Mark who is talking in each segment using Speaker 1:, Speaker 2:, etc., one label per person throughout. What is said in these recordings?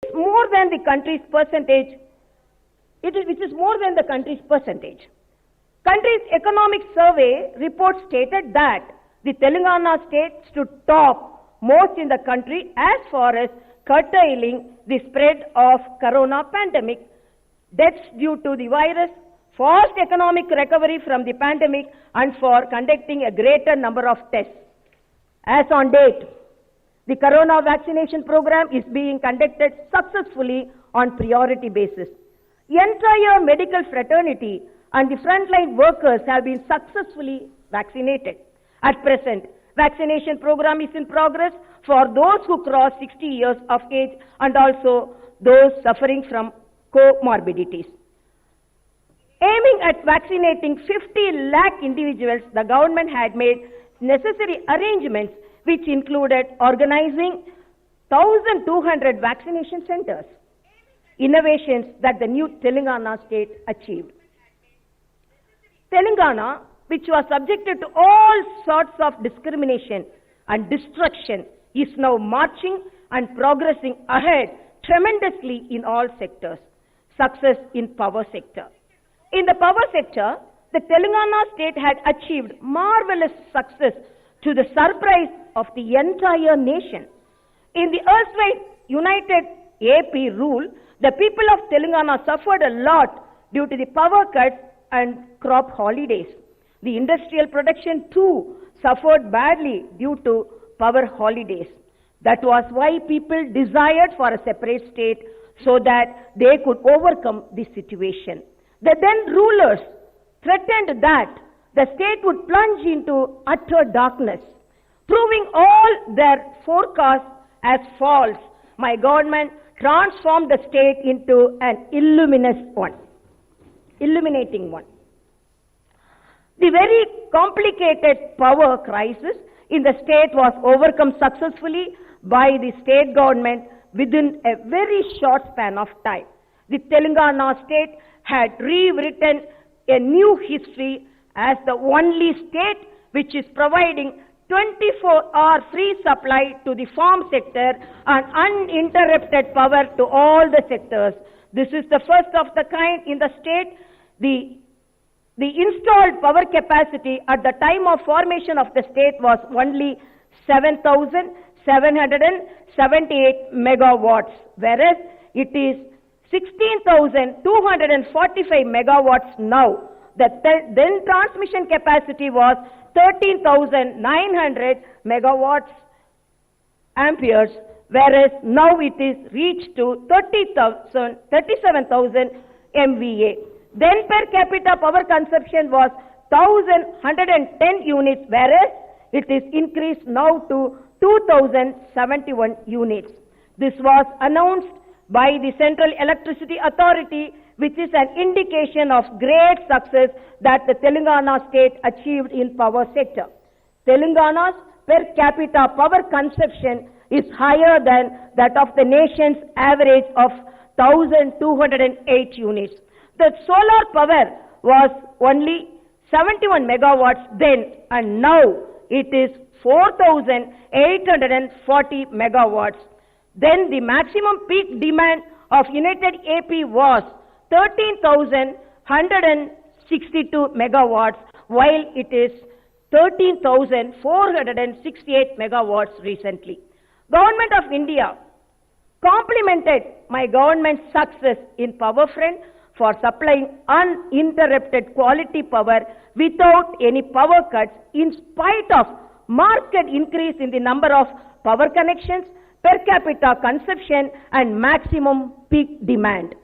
Speaker 1: more than the country's percentage, which is more than the country's percentage. Country's economic survey report stated that the Telangana state stood top most in the country as far as curtailing the spread of corona pandemic, deaths due to the virus, fast economic recovery from the pandemic, and for conducting a greater number of tests. As on date, the corona vaccination program is being conducted successfully on priority basis. The entire medical fraternity and the frontline workers have been successfully vaccinated. At present, vaccination program is in progress for those who cross 60 years of age and also those suffering from comorbidities. Aiming at vaccinating 50 lakh individuals, the government had made necessary arrangements which included organizing 1,200 vaccination centers, innovations that the new Telangana state achieved. Telangana, which was subjected to all sorts of discrimination and destruction, is now marching and progressing ahead tremendously in all sectors. Success in power sector. In the power sector, the Telangana state had achieved marvelous success to the surprise of the entire nation. In the erstwhile united AP rule, the people of Telangana suffered a lot due to the power cuts and crop holidays. The industrial production too suffered badly due to power holidays. That was why people desired for a separate state so that they could overcome the situation. The then rulers threatened that the state would plunge into utter darkness. Proving all their forecasts as false, my government transformed the state into an illuminating one. The very complicated power crisis in the state was overcome successfully by the state government within a very short span of time. The Telangana state had rewritten a new history as the only state which is providing 24-hour free supply to the farm sector and uninterrupted power to all the sectors. This is the first of the kind in the state. The installed power capacity at the time of formation of the state was only 7,778 megawatts, whereas it is 16,245 megawatts now. The then transmission capacity was 13,900 megawatts amperes, whereas now it is reached to 37,000 MVA. Then per capita power consumption was 1,110 units, whereas it is increased now to 2,071 units. This was announced by the Central Electricity Authority, which is an indication of great success that the Telangana state achieved in power sector. Telangana's per capita power consumption is higher than that of the nation's average of 1,208 units. The solar power was only 71 megawatts then, and now it is 4,840 megawatts. Then the maximum peak demand of United AP was 13,162 megawatts, while it is 13,468 megawatts recently. Government of India complimented my government's success in power front for supplying uninterrupted quality power without any power cuts in spite of marked increase in the number of power connections, per capita consumption and maximum peak demand.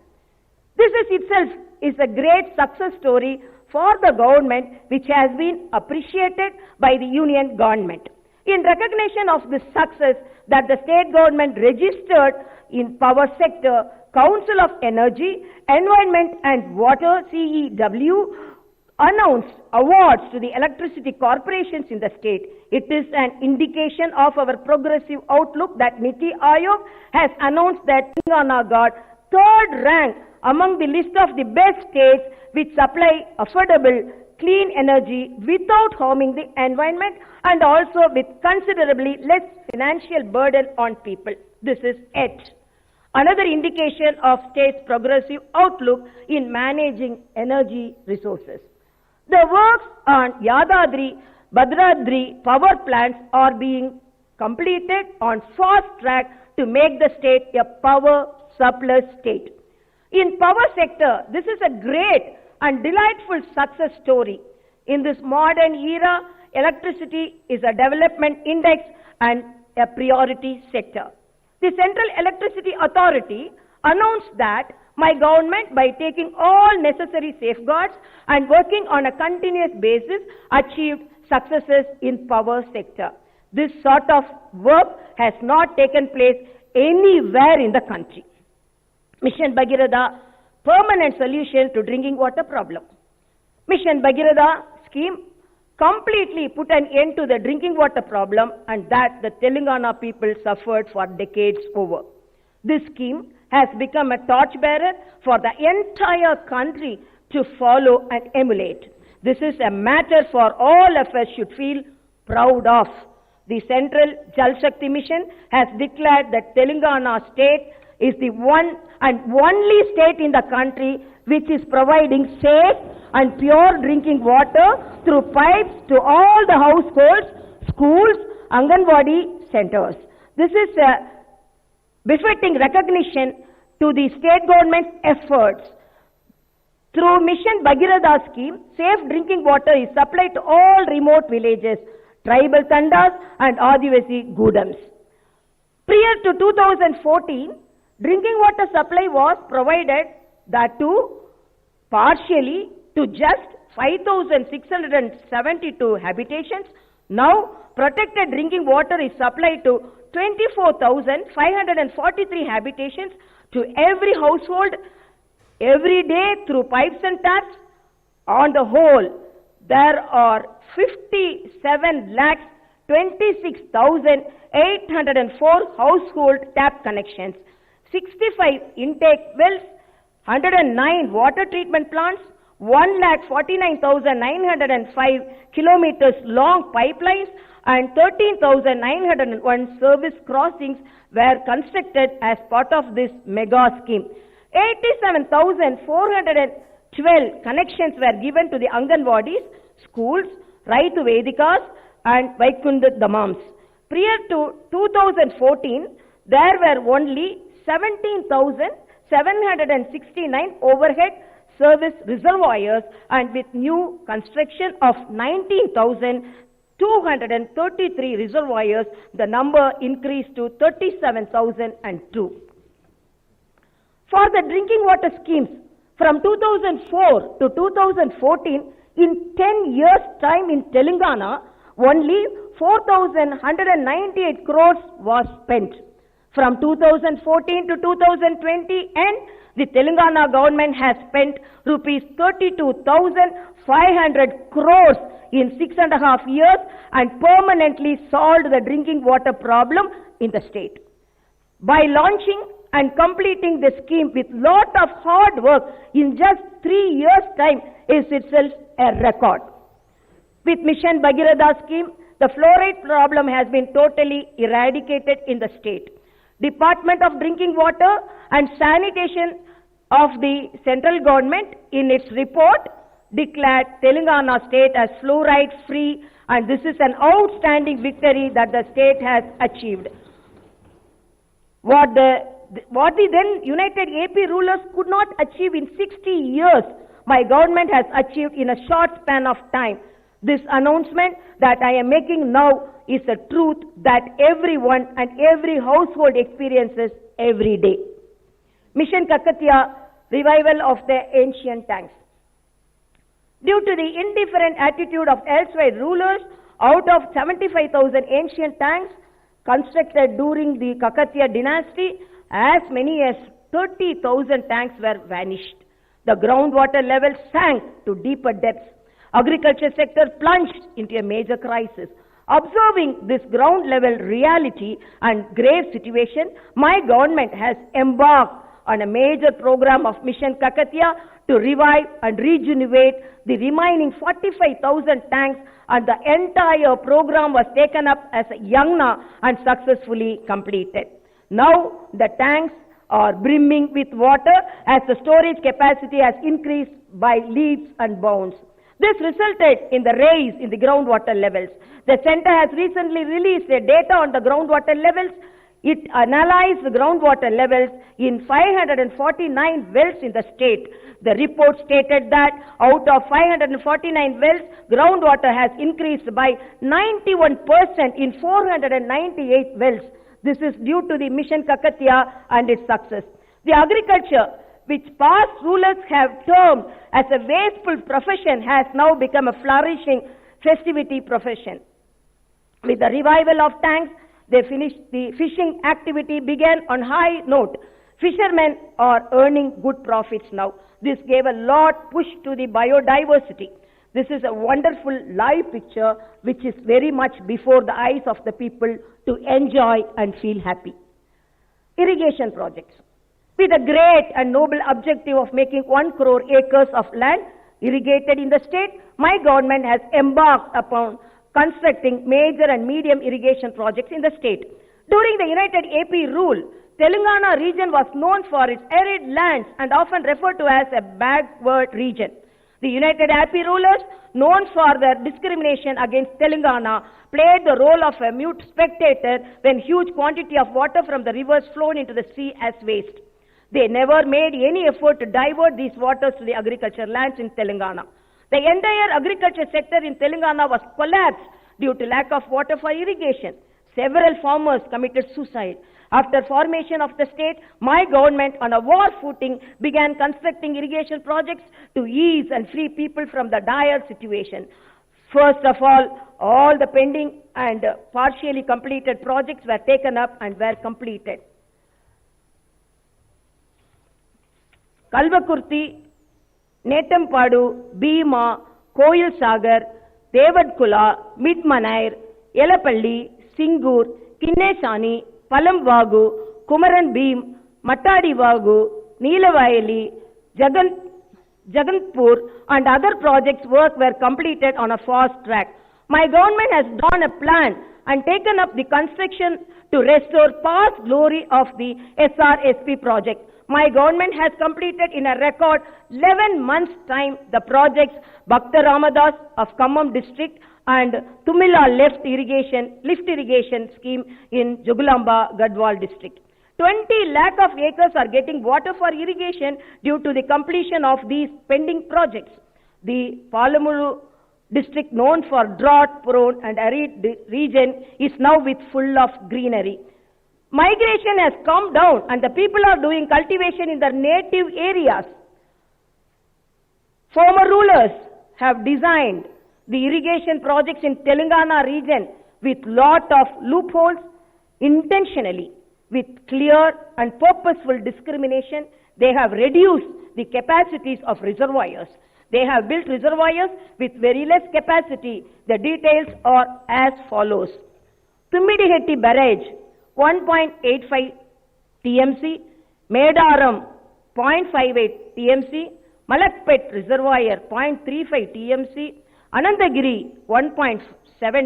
Speaker 1: This itself is a great success story for the government, which has been appreciated by the union government. In recognition of this success that the state government registered in power sector, Council of Energy, Environment and Water (CEW) announced awards to the electricity corporations in the state. It is an indication of our progressive outlook that Niti Aayog has announced that Telangana got third rank among the list of the best states which supply affordable, clean energy without harming the environment and also with considerably less financial burden on people. This is it. another indication of state's progressive outlook in managing energy resources. The works on Yadadri, Bhadradri power plants are being completed on fast track to make the state a power surplus state. In power sector, this is a great and delightful success story. In this modern era, electricity is a development index and a priority sector. The Central Electricity Authority announced that my government, by taking all necessary safeguards and working on a continuous basis, achieved successes in power sector. This sort of work has not taken place anywhere in the country. Mission Bhagiratha, permanent solution to drinking water problem. Mission Bhagiratha scheme completely put an end to the drinking water problem, and that the Telangana people suffered for decades over. This scheme has become a torchbearer for the entire country to follow and emulate. This is a matter for all of us should feel proud of. The Central Jal Shakti Mission has declared that Telangana state is the one and only state in the country which is providing safe and pure drinking water through pipes to all the households, schools, Anganwadi centers. This is a befitting recognition to the state government's efforts. Through Mission Bhagiratha scheme, safe drinking water is supplied to all remote villages, tribal tandas and Adivasi Gudams. Prior to 2014, drinking water supply was provided, that too partially, to just 5,672 habitations. Now, protected drinking water is supplied to 24,543 habitations to every household every day through pipes and taps. On the whole, there are 57,26,804 household tap connections, 65 intake wells, 109 water treatment plants, 1,49,905 kilometers long pipelines, and 13,901 service crossings were constructed as part of this mega scheme. 87,412 connections were given to the Anganwadis, schools, Raitu Vedikas and Vaikunda Dhamams. Prior to 2014, there were only 17,769 overhead service reservoirs, and with new construction of 19,233 reservoirs, the number increased to 37,002. For the drinking water schemes, from 2004 to 2014, in 10 years' time in Telangana, only 4,198 crores was spent. From 2014 to 2020, and the Telangana government has spent rupees 32,500 crores in 6.5 years and permanently solved the drinking water problem in the state. By launching and completing the scheme with lot of hard work in just 3 years' time is itself a record. With Mission Bhagiratha scheme, the fluoride problem has been totally eradicated in the state. Department of Drinking Water and Sanitation of the central government in its report declared Telangana state as fluoride free, and this is an outstanding victory that the state has achieved. What the then United AP rulers could not achieve in 60 years, my government has achieved in a short span of time. This announcement that I am making now is a truth that everyone and every household experiences every day. Mission Kakatiya, revival of the ancient tanks. Due to the indifferent attitude of elsewhere rulers, out of 75,000 ancient tanks constructed during the Kakatiya dynasty, as many as 30,000 tanks were vanished. The groundwater level sank to deeper depths. Agriculture sector plunged into a major crisis. Observing this ground level reality and grave situation, my government has embarked on a major program of Mission Kakatiya to revive and rejuvenate the remaining 45,000 tanks, and the entire program was taken up as a yagna and successfully completed. Now the tanks are brimming with water as the storage capacity has increased by leaps and bounds. This resulted in the rise in the groundwater levels. The center has recently released data on the groundwater levels. It analyzed the groundwater levels in 549 wells in the state. The report stated that out of 549 wells, groundwater has increased by 91% in 498 wells. This is due to the Mission Kakatiya and its success. The agriculture, which past rulers have termed as a wasteful profession, has now become a flourishing festivity profession. With the revival of tanks, the fishing activity began on high note. Fishermen are earning good profits now. This gave a lot push to the biodiversity. This is a wonderful live picture which is very much before the eyes of the people to enjoy and feel happy. Irrigation projects. With a great and noble objective of making 1 crore acres of land irrigated in the state, my government has embarked upon constructing major and medium irrigation projects in the state. During the United AP rule, Telangana region was known for its arid lands and often referred to as a backward region. The United AP rulers, known for their discrimination against Telangana, played the role of a mute spectator when huge quantity of water from the rivers flowed into the sea as waste. They never made any effort to divert these waters to the agriculture lands in Telangana. The entire agriculture sector in Telangana was collapsed due to lack of water for irrigation. Several farmers committed suicide. After formation of the state, my government on a war footing began constructing irrigation projects to ease and free people from the dire situation. First of all the pending and partially completed projects were taken up and were completed. Kalvakurti, Netampadu, Bhima, Koyil Sagar, Devadkula, Midmanair, Yelapalli, Singur, Kinnesani, Palam Vagu, Kumaran Beam, Matadi Vagu, Neelavayali, Jaganpur and other projects work were completed on a fast track. My government has drawn a plan and taken up the construction to restore past glory of the SRSP project. My government has completed in a record 11 months' time the projects Bhakta Ramadas of Khammam district and Tumila lift irrigation scheme in Jugulamba, Gadwal district. 20 lakh of acres are getting water for irrigation due to the completion of these pending projects. The Palamuru district, known for drought-prone and arid region, is now with full of greenery. Migration has come down and the people are doing cultivation in their native areas. Former rulers have designed the irrigation projects in Telangana region with lot of loopholes intentionally. With clear and purposeful discrimination, they have reduced the capacities of reservoirs. They have built reservoirs with very less capacity. The details are as follows. Tummidihetti barrage, 1.85 TMC, Medaram, 0.58 TMC, Malakpet reservoir, 0.35 TMC, Anandagiri, 1.7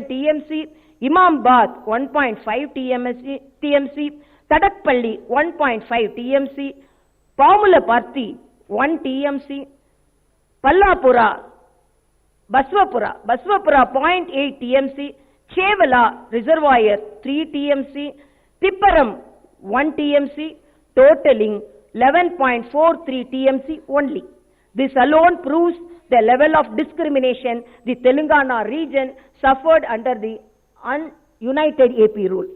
Speaker 1: TMC, Imambad, 1.5 TMC, Tadakpalli, 1.5 TMC, Pamulaparthi, 1 TMC, Pallapura, Baswapura, 0.8 TMC, Chevala reservoir, 3 TMC, Tipparam, 1 TMC, totaling 11.43 TMC only. This alone proves the level of discrimination the Telangana region suffered under the United AP rule.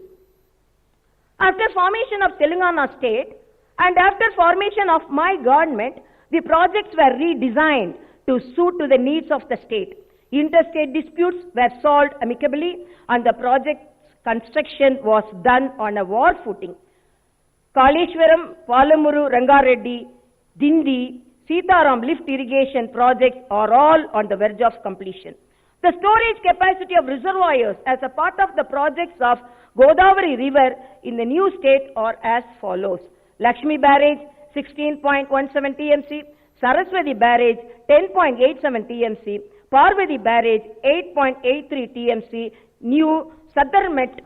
Speaker 1: After formation of Telangana state and after formation of my government, the projects were redesigned to suit to the needs of the state. Interstate disputes were solved amicably and the project's construction was done on a war footing. Kaleshwaram, Palamuru, Rangareddy, Dindi, Sitaram lift irrigation projects are all on the verge of completion. The storage capacity of reservoirs as a part of the projects of Godavari River in the new state are as follows. Lakshmi Barrage, 16.17 TMC, Saraswati Barrage, 10.87 TMC, Parvati Barrage, 8.83 TMC, New Sadarmet,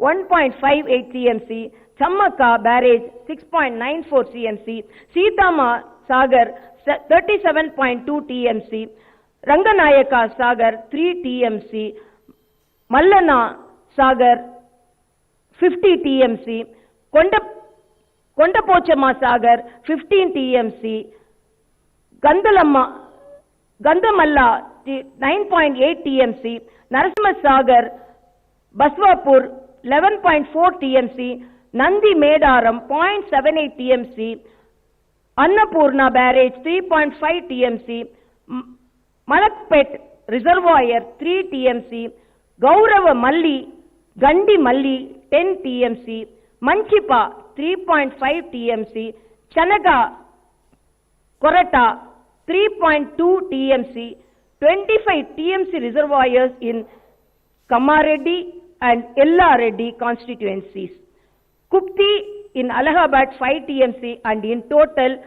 Speaker 1: 1.58 TMC, Chammaka barrage 6.94 TMC, Sitama Sagar 37.2 TMC, Ranganayaka Sagar 3 TMC, Mallana Sagar 50 TMC, Kondapochama Sagar 15 TMC, Gandamalla 9.8 TMC, Narasimha Sagar, Baswapur 11.4 TMC, Nandi Medaram 0.78 TMC, Annapurna barrage 3.5 TMC, Malakpet reservoir 3 TMC, Gaurava Malli, Gandi Malli 10 TMC, Manchipa 3.5 TMC, Chanaga Korata 3.2 TMC, 25 TMC reservoirs in Kamareddy and Ellareddy constituencies. Kukti in Allahabad 5 TMC and in total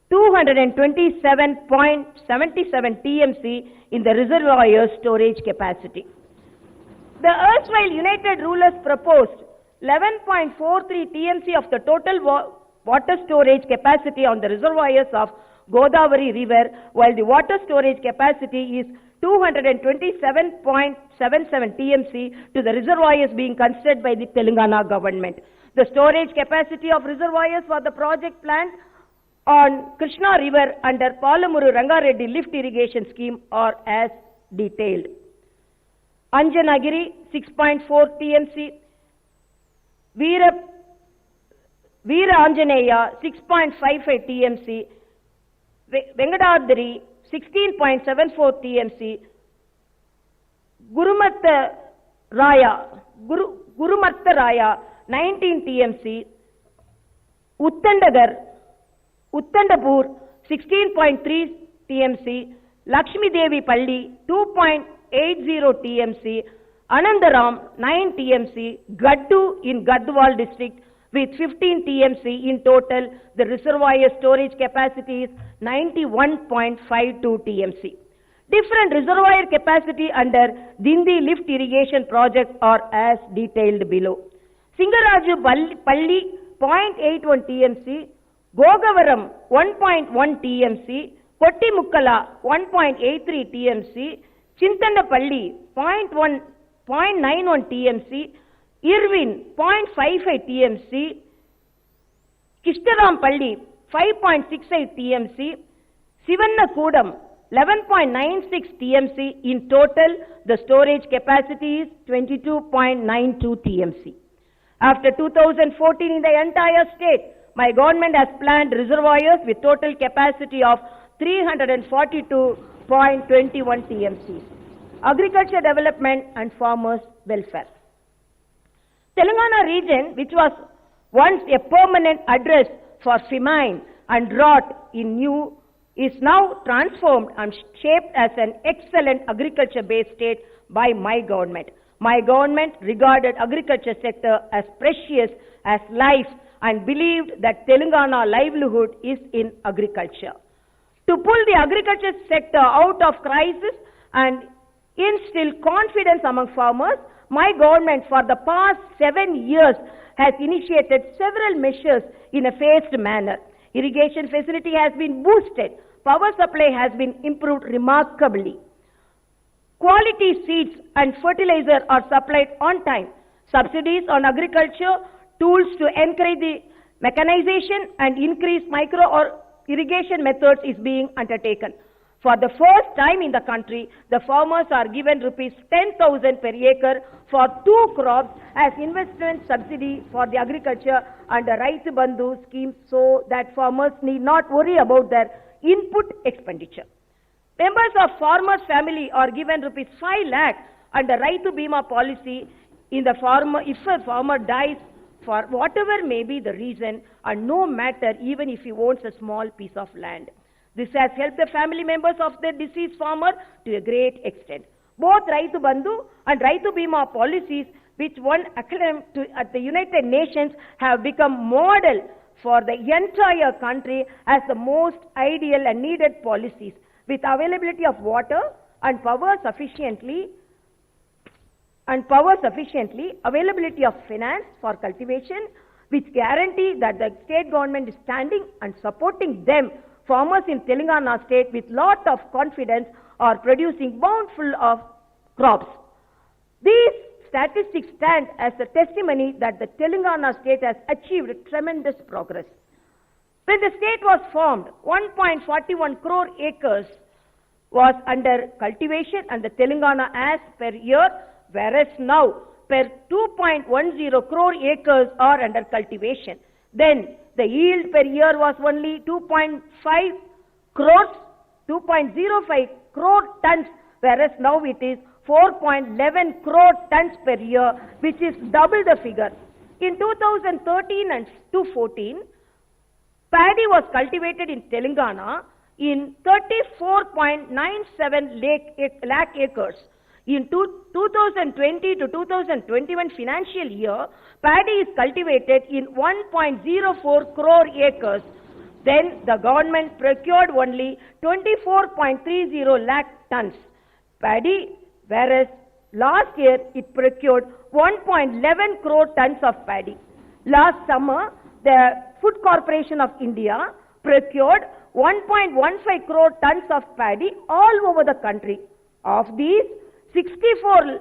Speaker 1: 227.77 TMC in the reservoir storage capacity. The erstwhile United Rulers proposed 11.43 TMC of the total water storage capacity on the reservoirs of Godavari River, while the water storage capacity is 227.77 TMC to the reservoirs being considered by the Telangana government. The storage capacity of reservoirs for the project plant on Krishna River under Palamuru Rangareddy lift irrigation scheme are as detailed. Anjanagiri 6.4 TMC, Veera Anjaneya 6.55 TMC, Vengadadri 16.74 TMC, Gurumatta Raya 19 TMC, Uttandapur 16.3 TMC, Lakshmi Devi Palli 2.80 TMC, Anandaram 9 TMC, Gaddu in Gadwal district with 15 TMC in total. The reservoir storage capacity is 91.52 TMC. Different reservoir capacity under Dindi lift irrigation project are as detailed below. Singaraju Palli 0.81 TMC, Gogavaram 1.1 TMC, Kottimukkala 1.83 TMC, Chintandapalli 0.91 TMC, Irvin 0.55 TMC, Kishtarampalli 5.68 TMC, Sivannakudam 11.96 TMC. In total, the storage capacity is 22.92 TMC. After 2014 in the entire state, my government has planned reservoirs with total capacity of 342.21 TMC. Agriculture development and farmers' welfare. Telangana region, which was once a permanent address for famine and drought is now transformed and shaped as an excellent agriculture-based state by my government. My government regarded agriculture sector as precious as life and believed that Telangana livelihood is in agriculture. To pull the agriculture sector out of crisis and instill confidence among farmers, my government for the past 7 years has initiated several measures in a phased manner. Irrigation facility has been boosted. Power supply has been improved remarkably. Quality seeds and fertilizer are supplied on time. Subsidies on agriculture, tools to encourage the mechanization and increase micro or irrigation methods is being undertaken. For the first time in the country, the farmers are given rupees 10,000 per acre for 2 crops as investment subsidy for the agriculture under Raitu Bandhu scheme, so that farmers need not worry about their input expenditure. Members of farmers' family are given rupees 5 lakh under Raitu Bima policy if a farmer dies for whatever may be the reason, and no matter even if he owns a small piece of land. This has helped the family members of the deceased farmer to a great extent. Both Raitu Bandhu and Raitu Bima policies, which won acclaim at the United Nations, have become model for the entire country as the most ideal and needed policies, with availability of water and power sufficiently, availability of finance for cultivation, which guarantee that the state government is standing and supporting them. Farmers in Telangana state with lot of confidence are producing bountiful of crops. These statistics stand as a testimony that the Telangana state has achieved tremendous progress. When the state was formed, 1.41 crore acres was under cultivation and the Telangana as per year, whereas now per 2.10 crore acres are under cultivation. Then the yield per year was only 2.05 crore tons, whereas now it is 4.11 crore tons per year, which is double the figure. In 2013 and 2014, paddy was cultivated in Telangana in 34.97 lakh acres. In 2020 to 2021 financial year, paddy is cultivated in 1.04 crore acres. Then the government procured only 24.30 lakh tons paddy, whereas last year it procured 1.11 crore tons of paddy. Last summer, the Food Corporation of India procured 1.15 crore tons of paddy all over the country. Of these, 64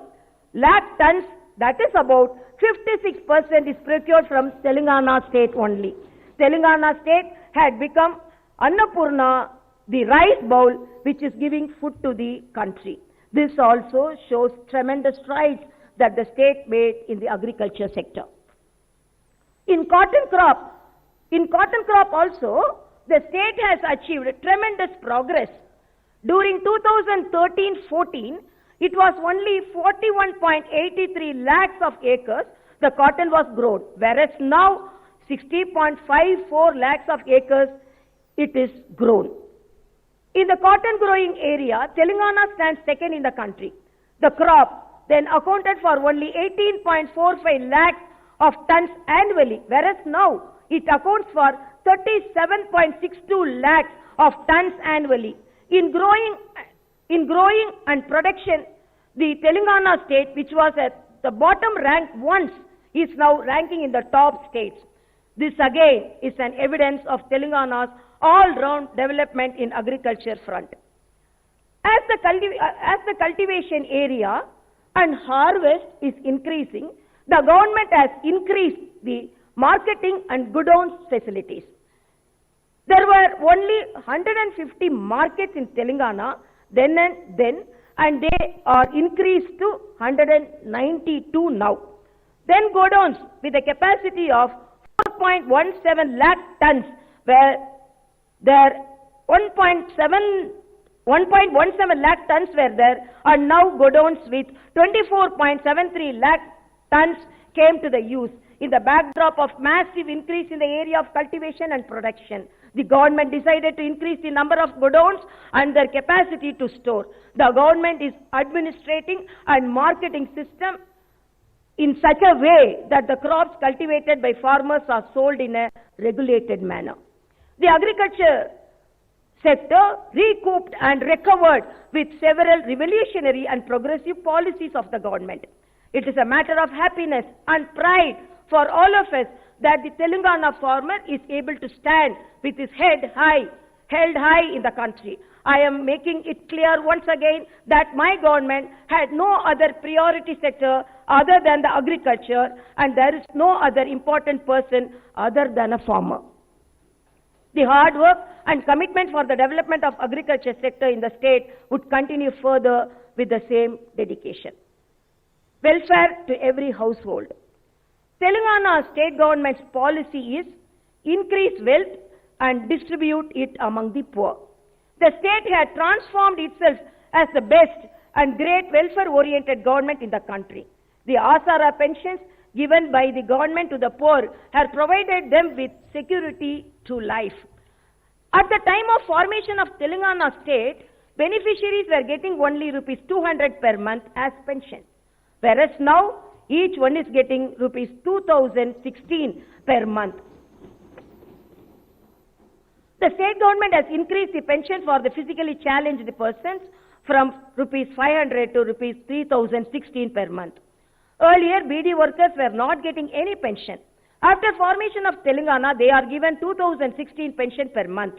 Speaker 1: lakh tons, that is about 56% is procured from Telangana state only. Telangana state had become Annapurna, the rice bowl, which is giving food to the country. This also shows tremendous strides that the state made in the agriculture sector. In cotton crop also, the state has achieved tremendous progress. During 2013-14, it was only 41.83 lakhs of acres the cotton was grown, whereas now 60.54 lakhs of acres it is grown. In the cotton growing area, Telangana stands second in the country. The crop then accounted for only 18.45 lakhs of tons annually, whereas now it accounts for 37.62 lakhs of tons annually. In growing and production, the Telangana state, which was at the bottom rank once, is now ranking in the top states. This again is an evidence of Telangana's all-round development in agriculture front. As the cultivation area and harvest is increasing, the government has increased the marketing and godowns facilities. There were only 150 markets in Telangana then, and they are increased to 192 now. Then godowns with a capacity of 4.17 lakh tons, where there 1.17 lakh tons were there, and now godowns with 24.73 lakh tons came to the use. In the backdrop of massive increase in the area of cultivation and production, the government decided to increase the number of godowns and their capacity to store. The government is administrating and marketing system in such a way that the crops cultivated by farmers are sold in a regulated manner. The agriculture sector recouped and recovered with several revolutionary and progressive policies of the government. It is a matter of happiness and pride for all of us that the Telangana farmer is able to stand with his head held high in the country. I am making it clear once again that my government had no other priority sector other than the agriculture, and there is no other important person other than a farmer. The hard work and commitment for the development of agriculture sector in the state would continue further with the same dedication. Welfare to every household. Telangana state government's policy is increase wealth and distribute it among the poor. The state had transformed itself as the best and great welfare-oriented government in the country. The Asara pensions given by the government to the poor have provided them with security to life. At the time of formation of Telangana state, beneficiaries were getting only rupees 200 per month as pension, whereas now each one is getting rupees 2016 per month. The state government has increased the pension for the physically challenged persons from rupees 500 to rupees 3016 per month. Earlier, BD workers were not getting any pension. After formation of Telangana, they are given 2016 pension per month.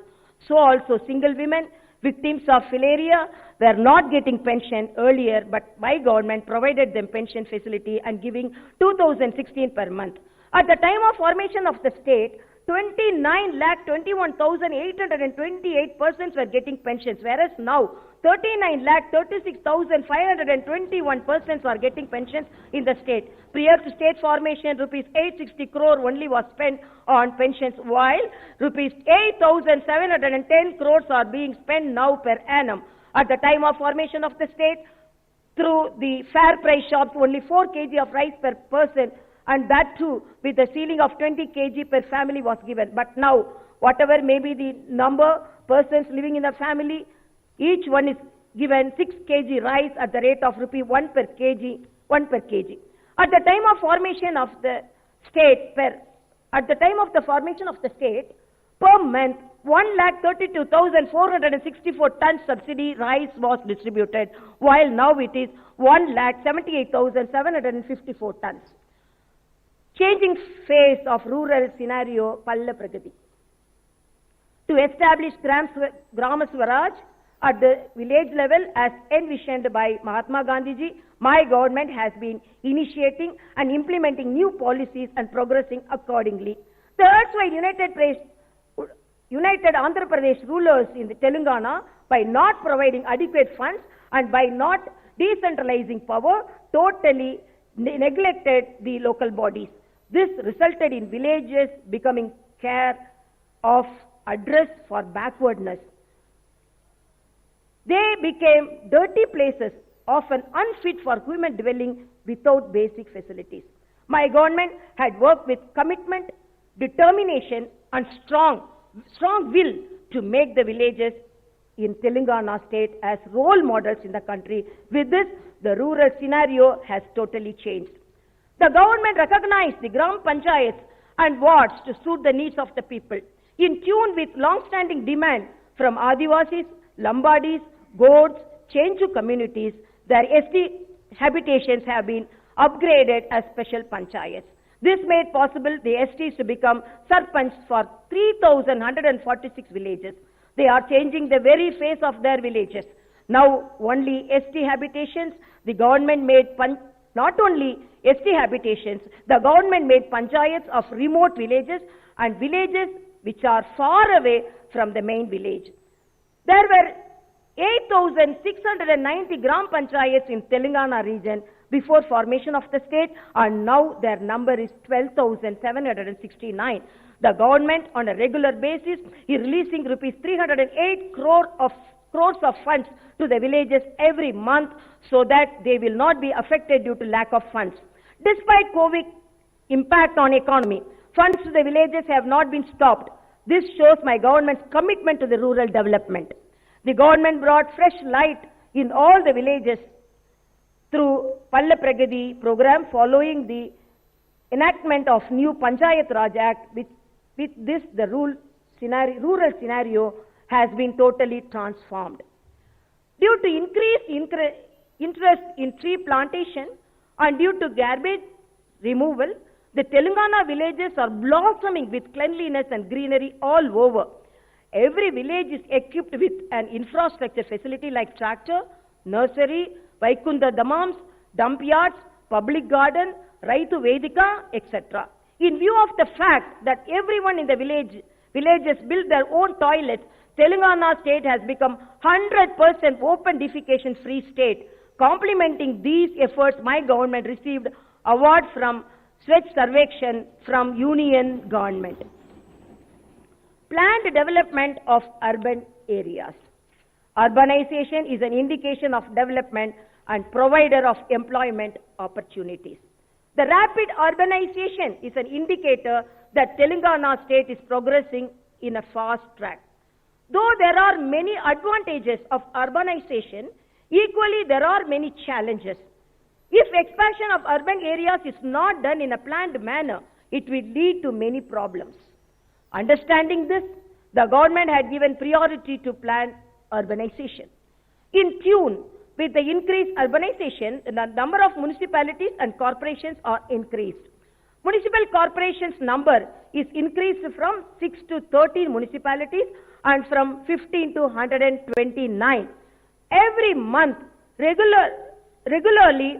Speaker 1: So also single women, victims of filaria were not getting pension earlier, but my government provided them pension facility and giving 2016 per month. At the time of formation of the state, 29,21,828 persons were getting pensions, whereas now 39,36,521 persons are getting pensions in the state. Prior to state formation, rupees 860 crore only was spent on pensions, while rupees 8,710 crores are being spent now per annum. At the time of formation of the state, through the fair price shops, only 4 kg of rice per person, and that too with a ceiling of 20 kg per family was given. But now, whatever may be the number persons living in the family, each one is given 6 kg rice at the rate of rupee 1 per kg. At the time of formation of the state, per month, 1,32,464 tons subsidy rice was distributed, while now it is 1,78,754 tons. Changing face of rural scenario, Palla Pragati. To establish Grama Swaraj at the village level as envisioned by Mahatma Gandhiji, my government has been initiating and implementing new policies and progressing accordingly. The erstwhile United Andhra Pradesh rulers in the Telangana, by not providing adequate funds and by not decentralizing power, totally neglected the local bodies. This resulted in villages becoming care of address for backwardness. They became dirty places, often unfit for human dwelling without basic facilities. My government had worked with commitment, determination and strong will to make the villages in Telangana state as role models in the country. With this, the rural scenario has totally changed. The government recognized the Gram Panchayats and wards to suit the needs of the people. In tune with long-standing demand from Adivasis, Lambadis, Gods, Chenchu communities, their ST habitations have been upgraded as special Panchayats. This made possible the STs to become Sarpanch for 3,146 villages. They are changing the very face of their villages. Now only ST habitations, the government made not only ST habitations, the government made panchayats of remote villages and villages which are far away from the main village. There were 8,690 Gram Panchayats in Telangana region before formation of the state, and now their number is 12,769. The government on a regular basis is releasing rupees 308 crores of funds to the villages every month so that they will not be affected due to lack of funds. Despite COVID impact on economy, funds to the villages have not been stopped. This shows my government's commitment to the rural development. The government brought fresh light in all the villages through Palla Pragati program following the enactment of new Panchayat Raj Act. With this, the rural scenario has been totally transformed. Due to increased interest in tree plantation and due to garbage removal, the Telangana villages are blossoming with cleanliness and greenery all over. Every village is equipped with an infrastructure facility like tractor, nursery, Vaikunda Damams, dump yards, public garden, Raitu Vedika, etc. In view of the fact that everyone in the villages build their own toilets, Telangana state has become 100% open defecation free state. Complementing these efforts, my government received award from Swachh Sarvekshan from Union government. Planned development of urban areas. Urbanization is an indication of development and provider of employment opportunities. The rapid urbanization is an indicator that Telangana state is progressing in a fast track. Though there are many advantages of urbanization, equally there are many challenges. If expansion of urban areas is not done in a planned manner, it will lead to many problems. Understanding this, the government had given priority to planned urbanization. In tune with the increased urbanization, the number of municipalities and corporations are increased. Municipal corporations number is increased from 6 to 13 municipalities and from 15 to 129. Every month, regularly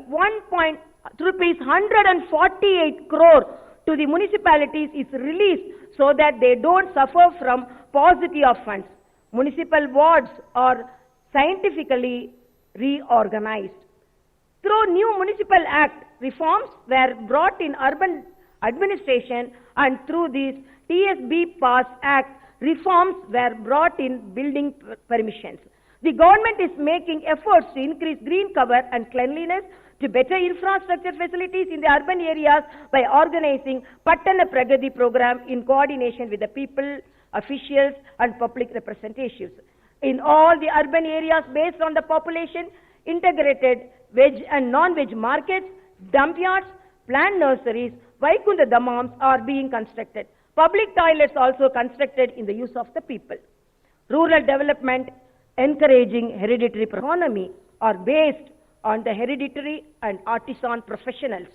Speaker 1: rupees 148 crore to the municipalities is released so that they don't suffer from paucity of funds. Municipal wards are scientifically reorganized. Through new municipal act, reforms were brought in urban administration, and through this TSB Pass Act, reforms were brought in building permissions. The government is making efforts to increase green cover and cleanliness, to better infrastructure facilities in the urban areas by organizing Pattana Pragati program in coordination with the people, officials and public representatives. In all the urban areas based on the population, integrated veg and non-veg markets, dump yards, plant nurseries, Vaikunda Dhammams are being constructed. Public toilets also constructed in the use of the people. Rural development encouraging hereditary economy are based on the hereditary and artisan professionals.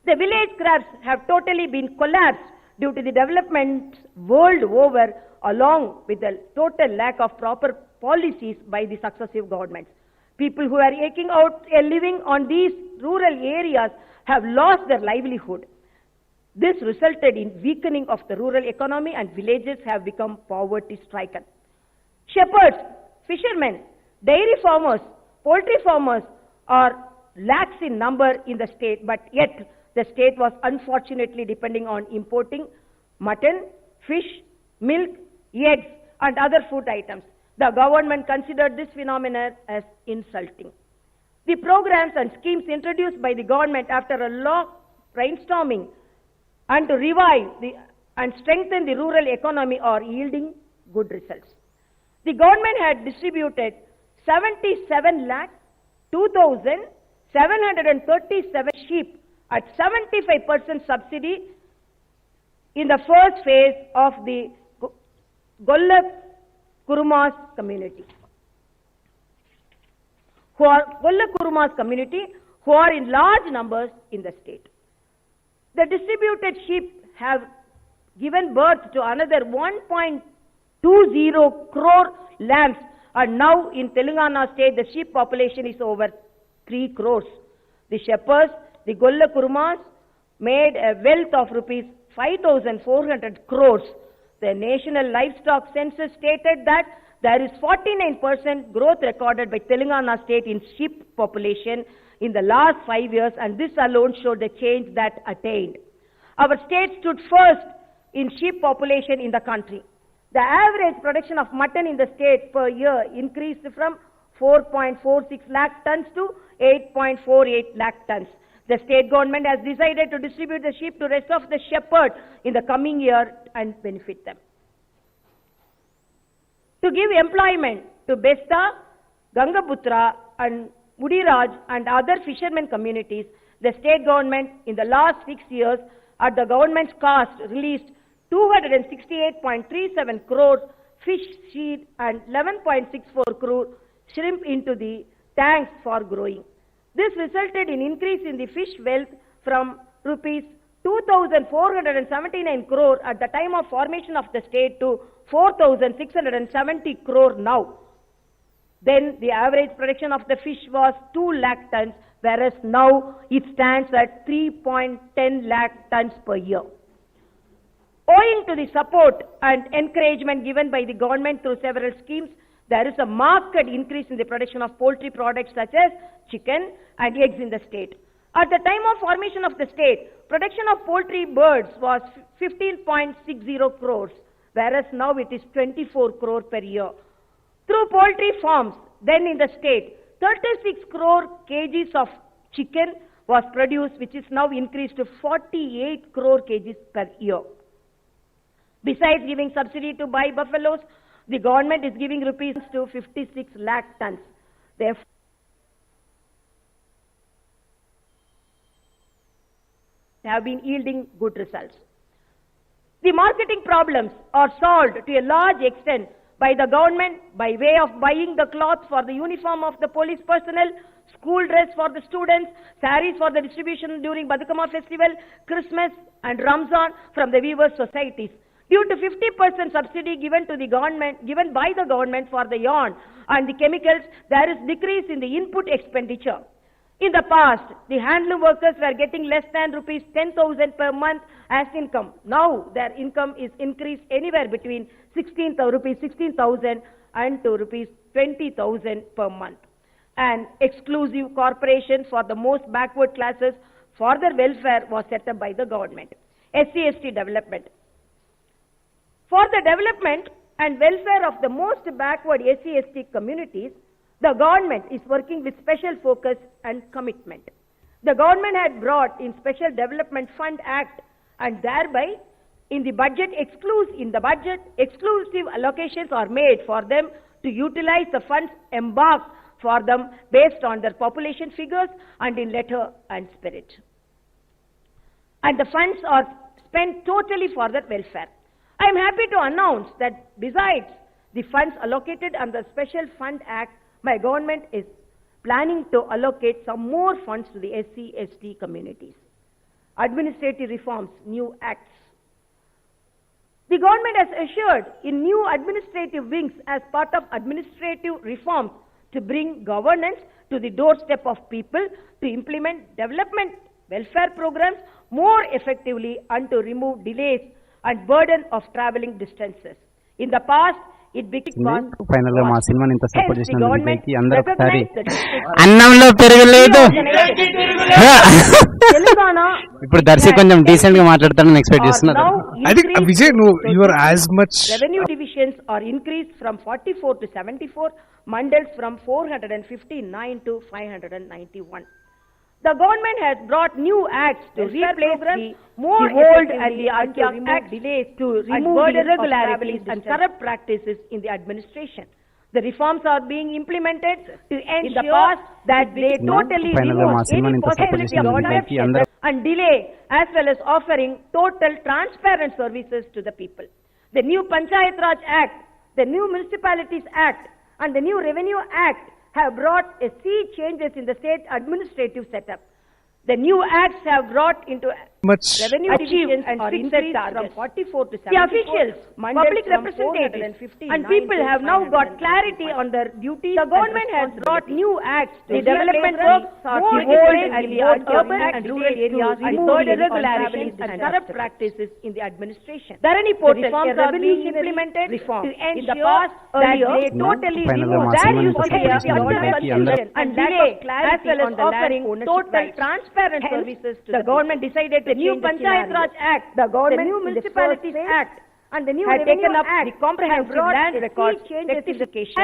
Speaker 1: The village crafts have totally been collapsed due to the developments world over, along with the total lack of proper policies by the successive governments. People who are eking out a living on these rural areas have lost their livelihood. This resulted in weakening of the rural economy, and villages have become poverty-stricken. Shepherds, fishermen, dairy farmers, poultry farmers are lakhs in number in the state, but yet the state was unfortunately depending on importing mutton, fish, milk, eggs and other food items. The government considered this phenomenon as insulting. The programs and schemes introduced by the government after a long brainstorming and to revive and strengthen the rural economy are yielding good results. The government had distributed 77,02,737 sheep at 75% subsidy in the first phase of the Golla Kurumas community. Golla Kurumas community who are in large numbers in the state. The distributed sheep have given birth to another 1.20 crore lambs, and now in Telangana state the sheep population is over 3 crores. The shepherds, the Golla Kurumas, made a wealth of rupees 5,400 crores. The National Livestock Census stated that there is 49% growth recorded by Telangana state in sheep population in the last 5 years, and this alone showed the change that attained. Our state stood first in sheep population in the country. The average production of mutton in the state per year increased from 4.46 lakh tons to 8.48 lakh tons. The state government has decided to distribute the sheep to rest of the shepherds in the coming year and benefit them. To give employment to Besta, Gangaputra and Mudiraj and other fishermen communities, the state government in the last 6 years at the government's cost released 268.37 crore fish seed and 11.64 crore shrimp into the tanks for growing. This resulted in increase in the fish wealth from rupees 2,479 crore at the time of formation of the state to 4,670 crore now. Then the average production of the fish was 2 lakh tons, whereas now it stands at 3.10 lakh tons per year. Owing to the support and encouragement given by the government through several schemes, there is a marked increase in the production of poultry products such as chicken and eggs in the state. At the time of formation of the state, production of poultry birds was 15.60 crores, whereas now it is 24 crore per year. Through poultry farms, then in the state, 36 crore kgs of chicken was produced, which is now increased to 48 crore kgs per year. Besides giving subsidy to buy buffaloes, the government is giving rupees to 56 lakh tons. Therefore, have been yielding good results. The marketing problems are solved to a large extent by the government by way of buying the cloth for the uniform of the police personnel, school dress for the students, saris for the distribution during Badukama festival, Christmas and Ramzan from the weavers' societies. Due to 50% subsidy given by the government for the yarn and the chemicals, there is decrease in the input expenditure. In the past, the handloom workers were getting less than rupees 10,000 per month as income. Now, their income is increased anywhere between rupees 16,000 and to rupees 20,000 per month. An exclusive corporation for the most backward classes for their welfare was set up by the government. SC/ST development. For the development and welfare of the most backward SC/ST communities, the government is working with special focus and commitment. The government had brought in Special Development Fund Act, and thereby in the budget exclusive allocations are made for them to utilize the funds embarked for them based on their population figures and in letter and spirit. And the funds are spent totally for their welfare. I am happy to announce that besides the funds allocated under the Special Fund Act, my government is planning to allocate some more funds to the SC/ST communities. Administrative reforms, new acts. The government has assured in new administrative wings as part of administrative reforms to bring governance to the doorstep of people, to implement development welfare programs more effectively and to remove delays and burden of traveling distances. In the past, it became
Speaker 2: final గా మా సినిమాని ఇంత support చేసినందుకు అందరూ ఒకసారి అన్నంలో పెరగలేదు. ఇప్పుడు దర్శి కొంచెం డీసెంట్ గా మాట్లాడతానని ఎక్స్పెక్ట్ చేస్తున్నారు.
Speaker 3: I think Vijay, no, you are as much.
Speaker 1: Revenue divisions are increased from 44 to 74, mandals from 459 to 591. The government has brought new acts to replace the old and the acts delays to remove the irregularities and corrupt practices in the administration. The reforms are being implemented to ensure that they totally remove any possibility of corruption and delay, as well as offering total transparent services to the people. The new Panchayat Raj Act, the new Municipalities Act and the new Revenue Act have brought a sea changes in the state administrative setup. The new acts have brought into revenue divisions and fixed from 44 to 74. The officials, public representatives and people have now got clarity on their duties. The government has brought new acts to the development works for the old and the urban and rural areas and remove irregularities and corrupt practices in the administration. Dharani portal are being implemented to ensure that they totally remove their use of confusion and delay, as well as offering total transparent services to the government. Decided the new Panchayat Raj Act, the new Municipalities Act and the new Revenue Act, the comprehensive land records, rectification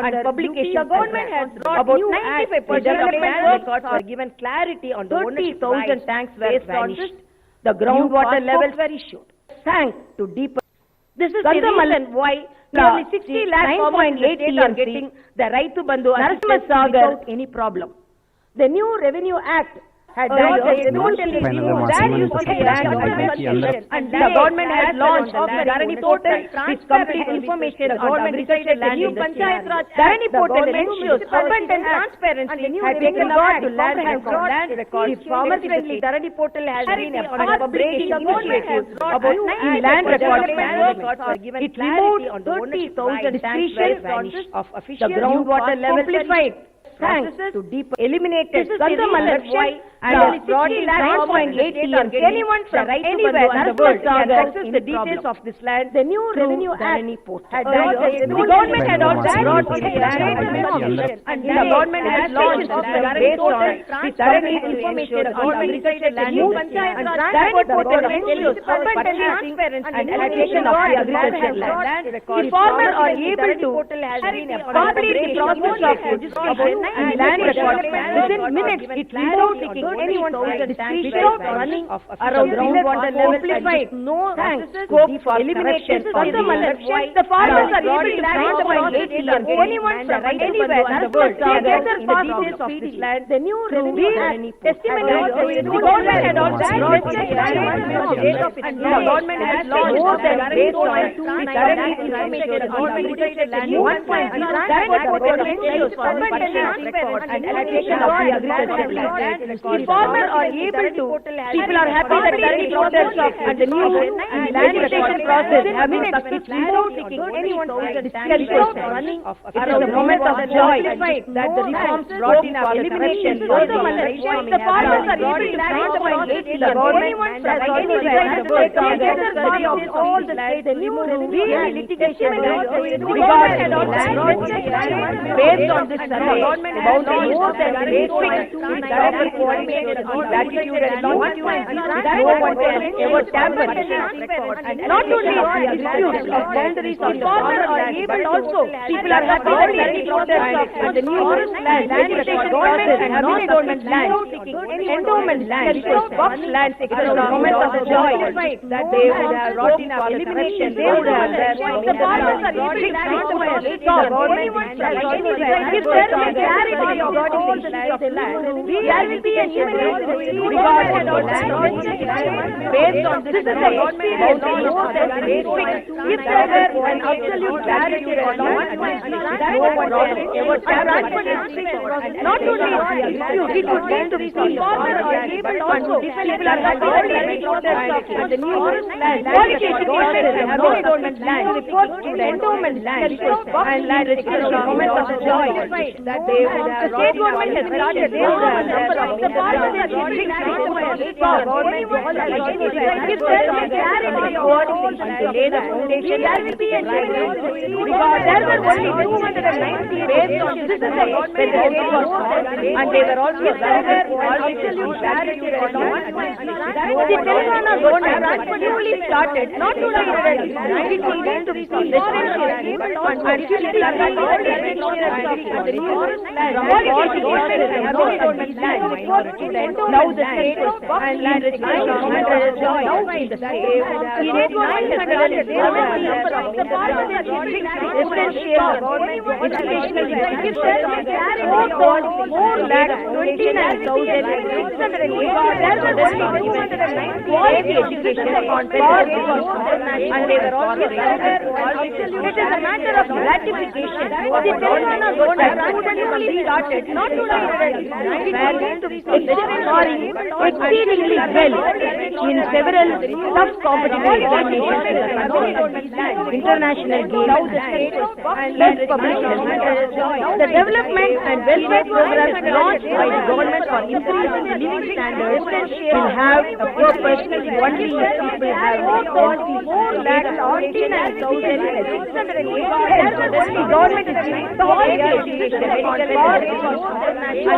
Speaker 1: and publication. The government has brought about 95% development records are given clarity on the 30,000 tanks were vanished. The groundwater levels were issued. Sank to deeper. This is the reason why nearly 60 lakh farmers in the state are getting the right to Bandhu without any problem. The new Revenue Act had totally removed that use of land and the government has launched Dharani portal with complete information on agricultural land. The new Panchayat Raj Dharani portal ensures abundant transparency had taken regard to land records. The farmer-friendly Dharani portal has been a public initiative about land records. It removed 30,000 discretions of official. The groundwater level simplified. Thanks to deeper eliminated why and brought in 9.8 TM. Anyone from anywhere in the world can access the details of this land. The new Revenue Act had the government had also brought in land and the government has launched based on the thorough information on agricultural land use and transport portal ensures abundant transparency and allocation of the agricultural land. The farmers are able to complete the process of registration and land record within minutes. It removed 30,000 tanks without running around groundwater level amplified. No scope for elimination of the farmers are able to plant about 8 million. Anyone from anywhere in the world can get their parcels of this land. The new revenue testimony the government had also brought the government has launched more than based on the currently information new 1.0 that was potential for and allocation of the agricultural land. The farmers are able to, people are happy that current process and the new land allocation process have been successful without taking anyone's running around the moment of joy that the reforms brought in for elimination. The farmers are able to plant about 8 million. Anyone from anywhere in the world can get their parcels of all the land. The new litigation regard and based on this survey, boundaries more than fixed with proper coordination of latitude and longitude. No one can ever tamper and not only disputes of boundaries of the farmer are able also, people are happy that current process and the new land allocation process and non-government land, endowment land, box lands, etc. Moments of joy that they would have brought in for elimination, they would have the farmers are able to plant about 8 million. If there is clarity of all the land, there will be an imminent regard based on this survey, if there were an absolute clarity on no one ever not only it would lead to the farmer or able also people are not and the new land qualification process and non-government land reports to the endowment land and land registration moment of joy that they would have the state government has started they would have number of the farmers are giving if there is clarity on to lay the foundation there will be a because there were only 290 based on this and they were also there absolute clarity on the Telangana government newly started not only it will lead to now the state and land and they were also it is a matter of ratification. The Telangana government newly started not exceedingly well in several tough competitive examinations, international games, best publications. The development and welfare programs launched by the government for increasing the living standards will have a purpose only if people have more than 49,600 the government is giving quality education to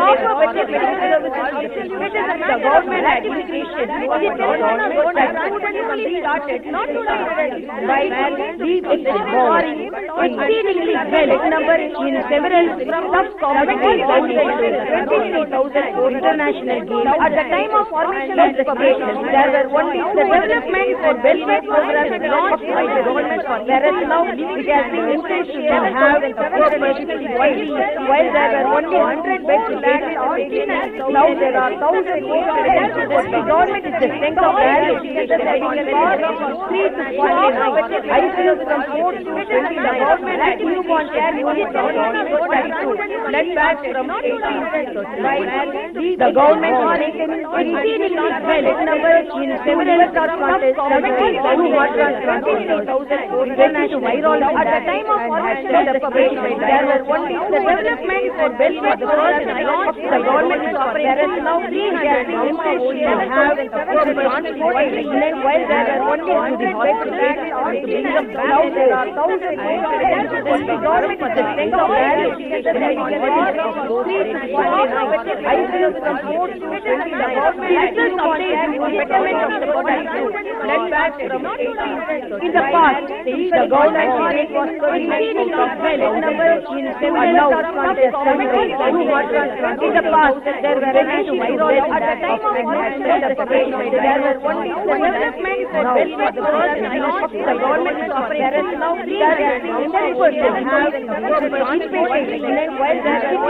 Speaker 1: offer better medical services. The government administration the Telangana government started not by exceedingly well number in several tough competitive examinations, 23,000 international games. At the time of formation of the state, there were only the development for welfare programs launched by the government for there is now it has been intention to have a purpose while there were only 100 beds now there are 1,000 the government is the strength of value from 3 to 49 ICU from 4 to 20 the government had newborn care unit from 32 blood bags from 18 the government has taken exceedingly well number in several contests 70,000 virology at the time of formation of the state there were only the development for welfare programs launched the government is there is now to have a purpose while there are only to the hospital to bring them now there are 1,000 the government is the strength of value ICU from 4 to 20 the government has betterment of the blood bags from 18 in the past the government was In the past, there were many to at the time of separation, there was only development for the government is offering. There is now 10% have participation while there are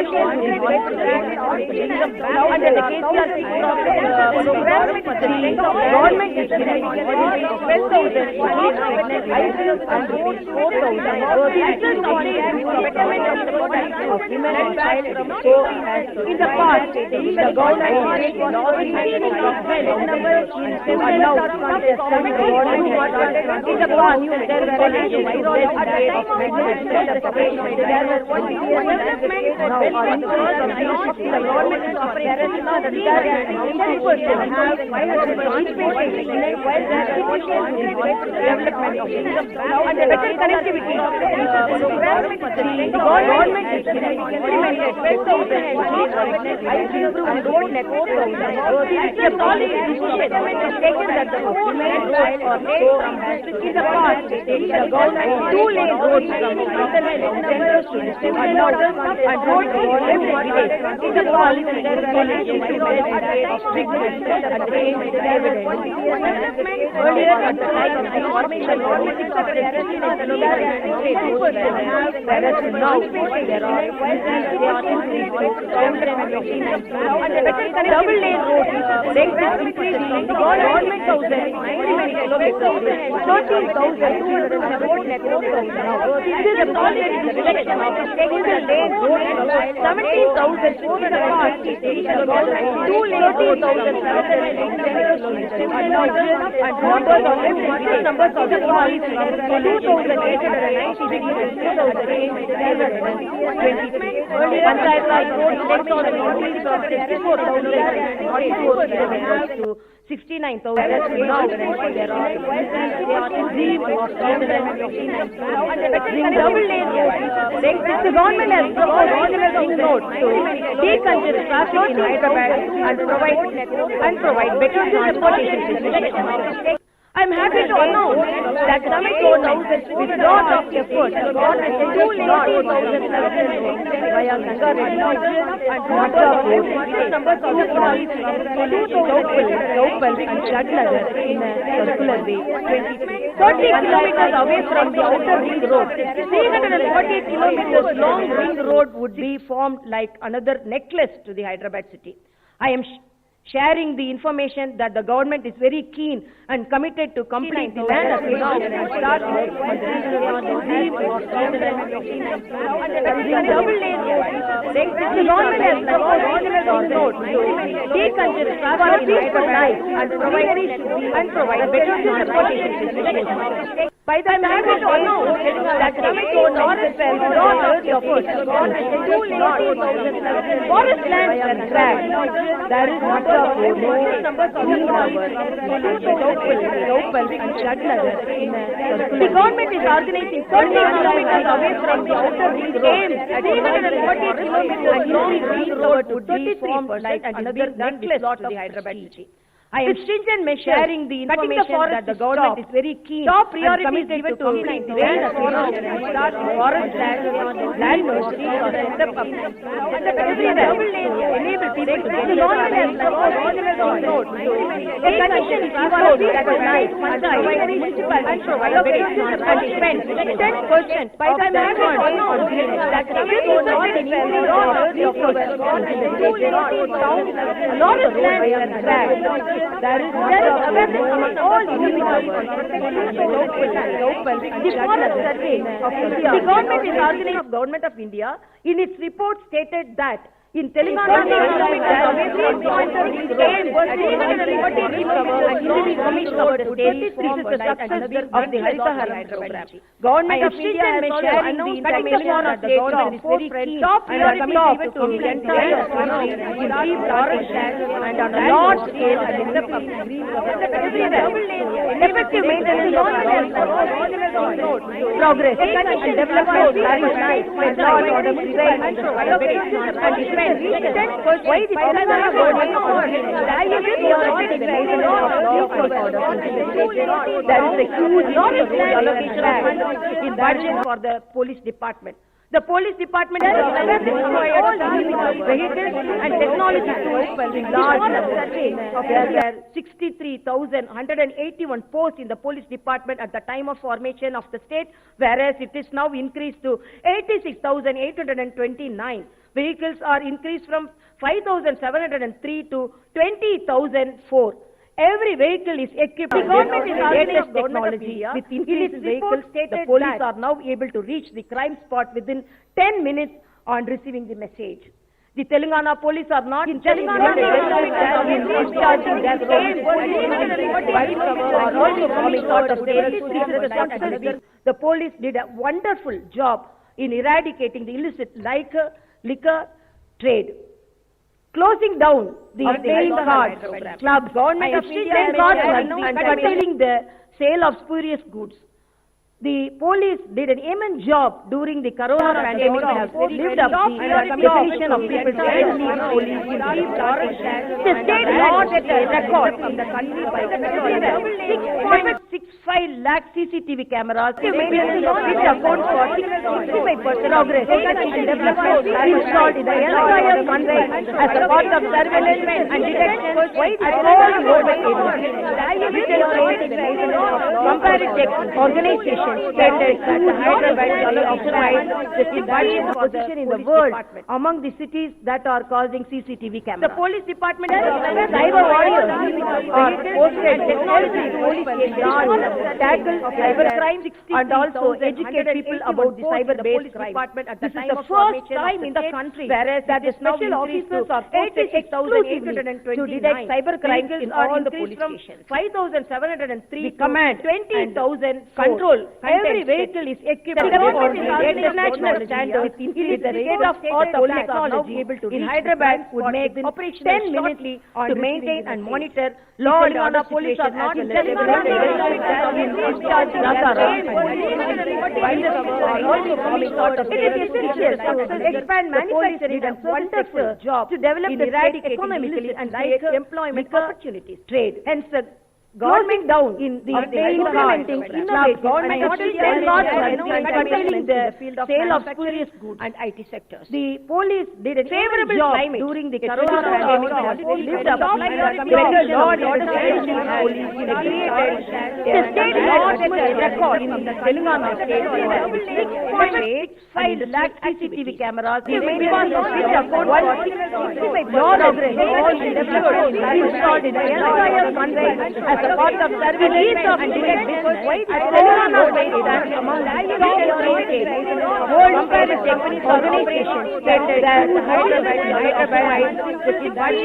Speaker 1: under the KCRC program, government is giving 12,000 ICUs and 4,000. This is only betterment of the life of women and child. So, in the past, the government was already making number and now in the past, there were at the time of separation, there was only development for the government is offering. There is now 10% have participation while there are development of and the better connectivity program. The government is implemented 12,000 ICUs and road network. This is all decision taken that the women or in the past, the government 2-lane roads from centers to district and roads in village. In the past, there were earlier at the time of the formation of double-lane roads. The government 13,000 road network. This is a project selection of single-lane road 17,400 2-lane 13,000 and numbers of the police 2,890 Panchayat Raj road takes on an increase of 64,000 to 69,000. Now there are double-lane roads. The government has proposed regional note to decongest traffic in Hyderabad and provide better transportation facilities. I am happy to announce that Tamil Nadu with lot of effort got a 2-lane 4,000 via Ganga Reddy and Mata Road. Numbers of the police local and Shadnagar in a circular way. 30 kilometers away from the outer ring road. 340 kilometers long ring road would be formed like another necklace to the Hyderabad city. I am sharing the information that the government is very keen and committed to complete the land acquisition and start work on the double-lane road. The government has proposed regional note to decongest traffic in Hyderabad and provide better transportation facilities. By the time I was announced that Tamil Nadu fell lot of efforts on 2,000 forest lands were grabbed. There is not a numbers of local and Shadnagar in a the government is organizing 30 kilometers away from the outer ring road. 340 kilometers long ring road would be formed like another necklace to the Hyderabad city. I am stringent sharing the information that the government is very keen and committed to complete the land acquisition and start forest land universities or set up everywhere enable people to get the government has proposed note a condition is followed that the night provide municipal and provide and spend 10% by the time that Tamil Nadu a lot of land were grabbed. There is awareness among all individuals. The forest survey of India. The government is organizing Government of India in its report stated that in Telangana, Government of India has also announced that the government is very keen and committed to the entire country in deep forest and on a large scale and effective maintenance of progress and development of and Why the Telangana government there is a huge allocation in budget for the police department. The police department has required vehicles and technology tools in large numbers. There are 63,181 posts in the police department at the time of formation of the state, whereas it is now increased to 86,829. Vehicles are increased from 5,703 to 20,004. Every vehicle is equipped with the latest technology. With increased vehicles, the police are now able to reach the crime spot within 10 minutes on receiving the message. The Telangana police are not in charging their The police did a wonderful job in eradicating the illicit liquor trade. Closing down the playing cards, clubs, government playing cards and curtailing the sale of spurious goods. The police did an immense job during the corona pandemic and have lived up to the definition of people's rights. The state law set a record in the country by 6.65 lakh CCTV cameras, maintenance of which accounts for 65% progress and development installed in the entire country as a part of surveillance and detection at all global areas. Comparative organizations stated that Hyderabad occupies the highest position in the world among the cities that are causing CCTV cameras. The police department has cyber warriors are posted technology police stations tackle cyber crimes and also educate people about the cyber-based crime. This is the first time in the country whereas that the special officers are posted exclusively to detect cyber crimes in all the police stations. 5,703 command 20,000 control. Every vehicle is equipped with international standards. It is the state-of-art technology in Hyderabad would make 10 minutes to maintain and monitor law and order police are not in the expand manufacturing and wonderful job to develop the eradicate economically and create employment opportunities. Trade. Hence the government down in the implementing innovative and curtailing the sale of spurious goods and IT sectors. The police did a favorable job during the corona pandemic and have lived up to the better law and order police in a created the state law set a record in the Telangana state 6.85 lakh CCTV cameras, the maintenance of which account for 65% progress and development installed in the entire country as a part of surveillance and detect business at Telangana state among world comparative organizations stated that Hyderabad occupies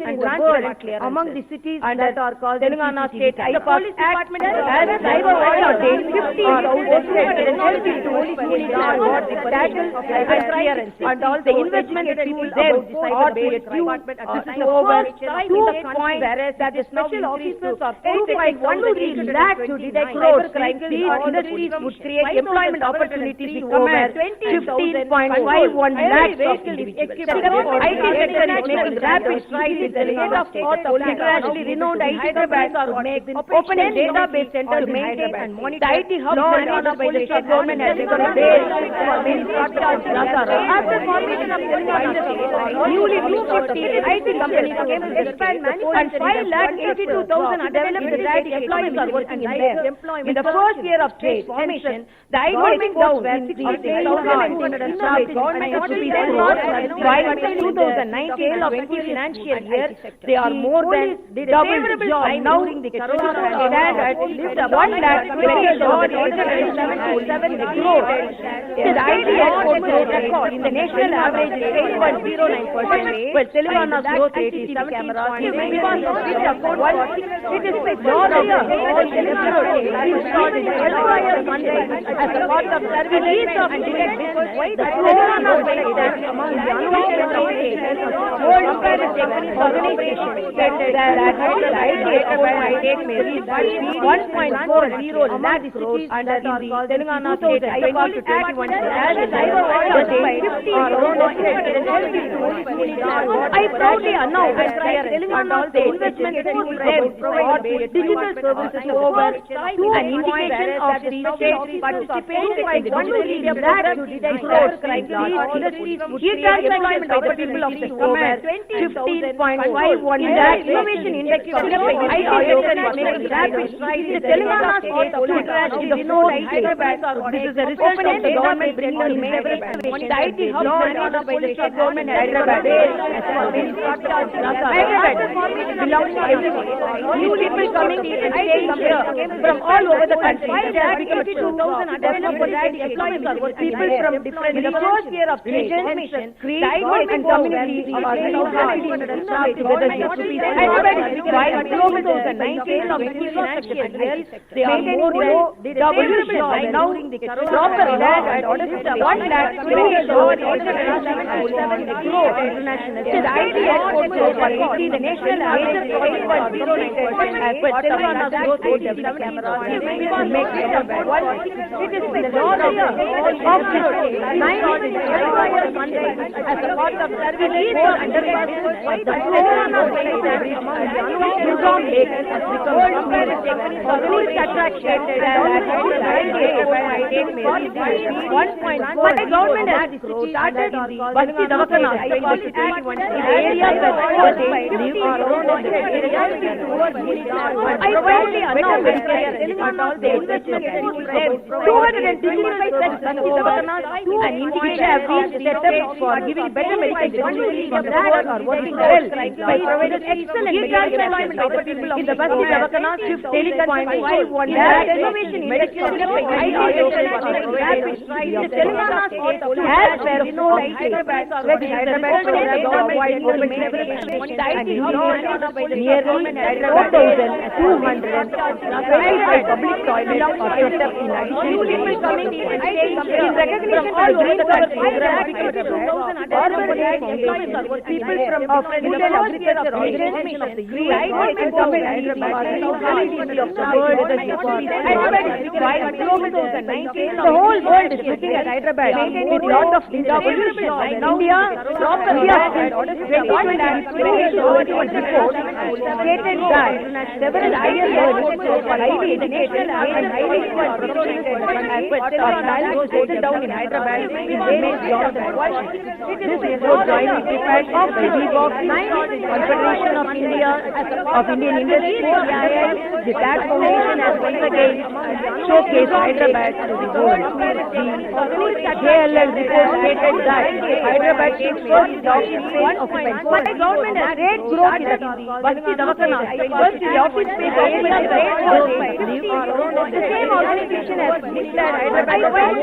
Speaker 1: and the world among the cities that are called Telangana state. The police department has cyber warriors 15,000 tackle cyber clearance and also the investment people about the cyber-based department at the time of formation of the country, whereas that the special officers are 2.13 lakh to detect cyber crime. These industries would create employment opportunities with over 15.51 lakhs of individuals. IT sector is making rapid strides in the state-of-art internationally renowned IT companies are making opening database centers to maintain and monitor. The IT hub managed by the state government has become a base for many broadcast Lazara. After formation of Telangana state, newly 250 IT companies came to expand manufacturing and 5,82,000 developed employees are working in there. In the first year of state formation, the IT exports were 66,900 staff and to be by 2009 scale of the financial year, they are more than double job now in the corona stand at 1 lakh 20,877 crore. The IT export growth record in the national average is 8.09%, while Telangana's growth rate is 17.9%. Which account for it is installed in the entire country as a part of surveillance and detect the Telangana state among the unweighted World Organization stated that Hyderabad may reach 1.40 lakh crores under the Telangana state IPA to 21 as I proudly announce that Telangana state investment provide digital services to over an indication of the state's participation in the digital media that crores like these industries would create employment of the people of the over 15.51 lakh innovation index of the rapid strides in Telangana state to attract the fourth Hyderabad. This is a result of the government bringing in the IT hub by the state government Hyderabad. Hyderabad belongs to everyone. New people coming and staying here from all over the country. There have become 2,000 people from different. In the first year of transmission, tribal and community are now happy to staff together here. Hyderabad is while 2019 of the infrastructure areas, they are more than double now proper land and order 1 lakh crore international. The IT airport for 80 the national average as per Telangana's growth rate development cameras make Hyderabad. It is the law of this 9 as a part of service for underpasses of the Telangana bridge Nizam Lake has become a tourist attraction government has started Basti Davakana areas I proudly announce the investment 225 Basti Davakana and indication have been set up for giving better medical delivery for the poor are working well by providing excellent medical employment of the people in the Basti Davakana Telecom.51 lakh innovation medical rapid strides in Telangana state has no Hyderabad wide open nearly 4,200 public toilets are set up in addition in recognition of the great people from food and agriculture organization of the UN and community of the world. Hyderabad is while 2019 the whole world is looking at Hyderabad with lot of India proper and 2020 report stated that several higher levels for highly educated and highly experts are voted down in Hyderabad in various jobs and functions. This is jointly prepared by VBOX, Confederation of India of Indian Industry, the Tax Foundation has once again showcased Hyderabad to the world. The JLL report stated that Hyderabad takes first job space occupied. The government has great growth in the Basti Davakana. First, the office space area great growth. The same organization has declared Hyderabad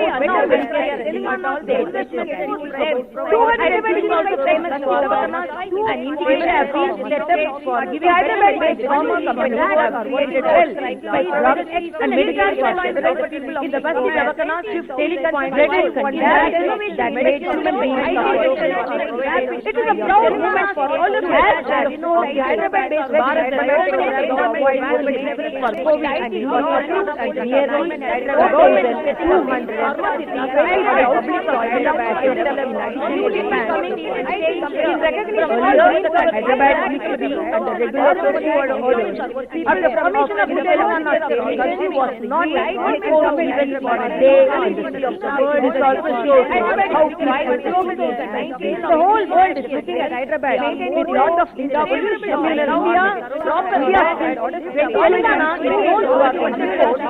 Speaker 1: the investment 200 is also famous for Davakana and indication have been set up for giving Hyderabad-based pharma companies are created well by drugs and medical infrastructure. In the Basti Davakana Telecom.51 that makes human beings it is a proud moment for all of us as the Hyderabad-based Bharat wide open for COVID and nearly 4,200 public Hyderabad in recognition of Hyderabad used to be under regular orders. After formation of the Telangana state, the country was not COVID even for a day in the city of the world. This also shows how the whole world is looking at Hyderabad with lot of India proper Telangana is known for its reports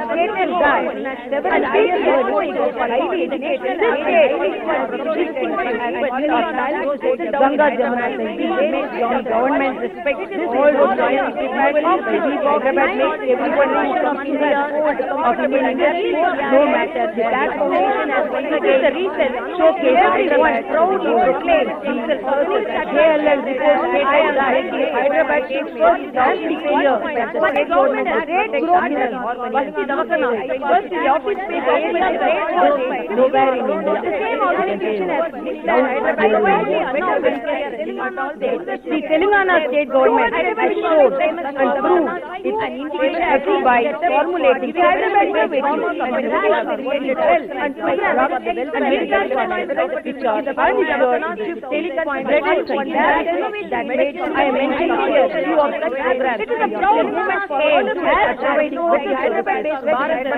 Speaker 1: stated that several higher levels for highly educated Ganga Jamuna the government respects all the joint prepared Hyderabad makes everyone nation of India of Indian industry no matter the tax foundation has once is the reason showcase everyone proudly proclaims themselves as JLL reports stated that Hyderabad takes first domestic failure but the government has great growth in Basti Davakana. First the office space area great nowhere in India. The same organization has now the Telangana state government has showed and proved its efficacy by formulating the Hyderabad way and programs and medical projects which are unsure, telecom, that made I mentioned here few of the programs. It is a proud moment for all of us providing the Hyderabad-based Bharat is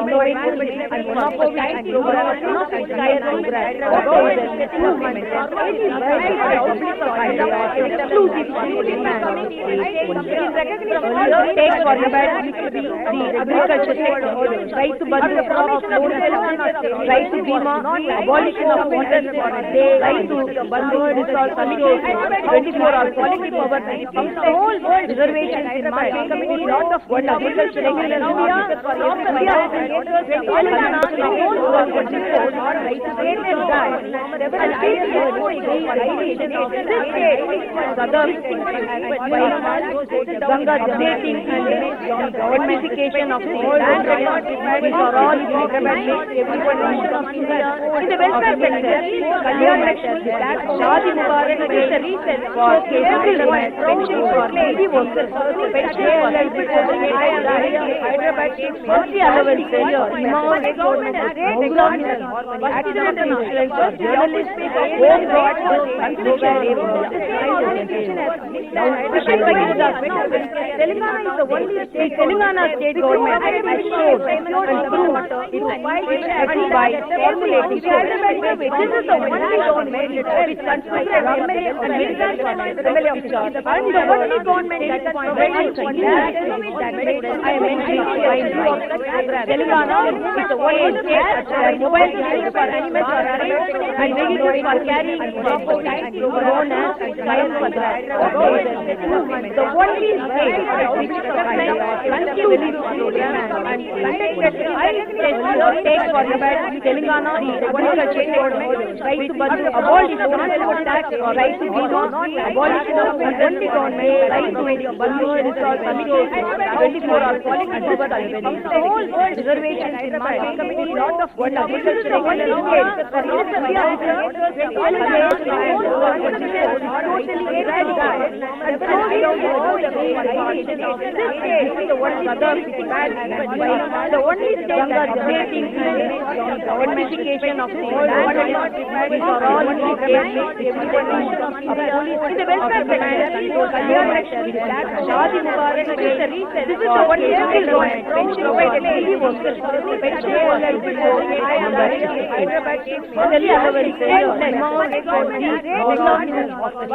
Speaker 1: knowing and monopoly and programs entire program. Improvements are exclusive take for the agriculture sector, right to budget of loan right to Bima, abolition of water, right to Bandhu dissolve committees, 24 hour quality power, the whole reservations in my committee, lot of what agriculture regular officers for Telangana, the whole work was report, right to stated that, and violation of this state, Sadam, Ganga updating and verification of the land records, which are all recommended everyone in the welfare sector, Kalyan Shadi Mubarak is the reason for everyone pension for lady workers, pension for Hyderabad monthly allowance failure, government has accident insurance for journalists, home guard, and Telangana is the only state, Telangana state government has showed and proved its efficacy by formulating the Hyderabad way. This is the only government which considers and medical projects and the only government that is providing that I am mentioning Telangana is the only state that mobile devices for animals are arranged and vehicles for carrying drone and science for that. The only state which conclusive program and conducted take for Telangana is the agriculture government, right to abolish the tax, right to Bima, abolition of only government, right to Bandhu dissolve committees, 24 hour quality power, the whole reservations in my committee, lot of what agriculture regular officers for the only state that updating verification of the land records, which are all in the welfare sector, Kalyan Shadi Mubarak is the reason. This is the only state government pension provided lady workers, pension for Hyderabad monthly allowance failure,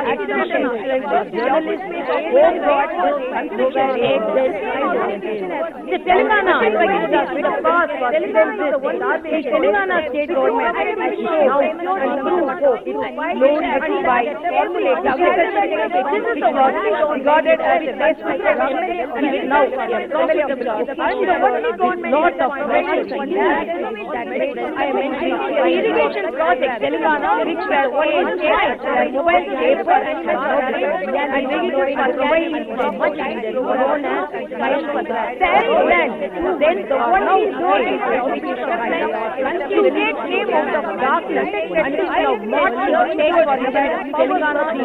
Speaker 1: accident insurance for journalists, home guard, and the Telangana the past for Telangana state government has now and proved its loan by formulating agriculture. This is the one regarded as the best program and is now profitable. And the only government lot of measures I am mentioning the irrigation project Telangana, which were only state mobile paper and vehicles for carrying much needed drone and science for that. Then the only state came out of darkness and is now marching take for Telangana, the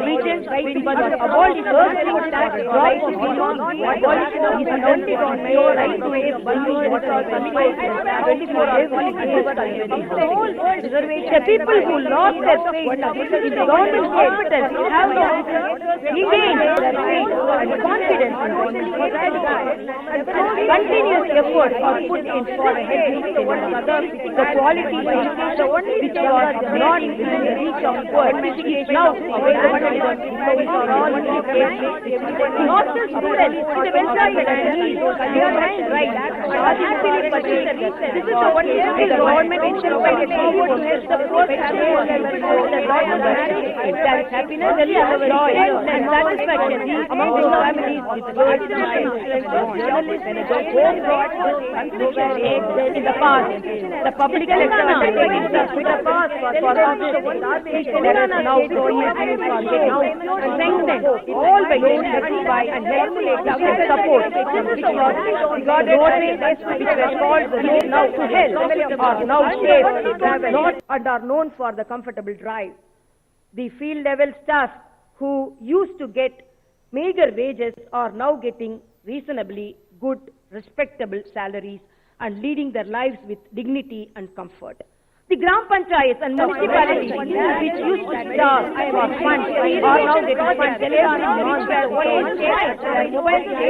Speaker 1: region, right to abolish earthly tax, right to Bima, abolition of the only government, right to Bandhu dissolve committees, 24 hours the whole reservation. The people who lost their faith in the government hospitals have now regained their faith and confidence in government. Continuous efforts are put in for the quality which was not within the reach of work is now available in all states. Hostel students in the welfare needs right. This is the one the government pension provided the It carries happiness, joy, and satisfaction among those families with words and journalists in the past. The public sector undertakings are put apart for office. There is now growing now strengthened all by by and helpful support. Roadways which were called the road now to hell are now safe and are known for the comfortable drive. The field level staff who used to get meager wages are now getting reasonably good, respectable salaries and leading their lives with dignity and comfort. The Gram Panchayats and municipalities which used to starve for funds are now getting funds every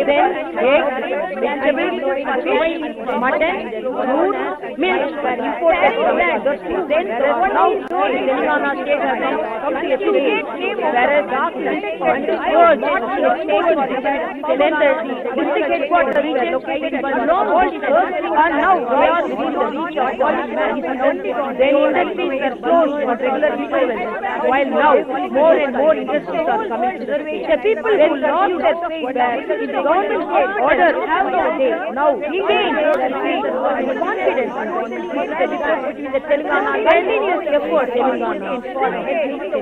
Speaker 1: then eggs, vegetables, fish, mutton, fruit, milk were imported from other states. Then now Telangana state has now come to a stage whereas then the district headquarters were located in Bangalore and now they are within the reach of politics. Then industries were closed for regular intervals, while now more and more industries are coming to the state. The people who lost their faith that in the government order have no day now regained their faith and confidence. The difference between the Telangana continuous effort Telangana the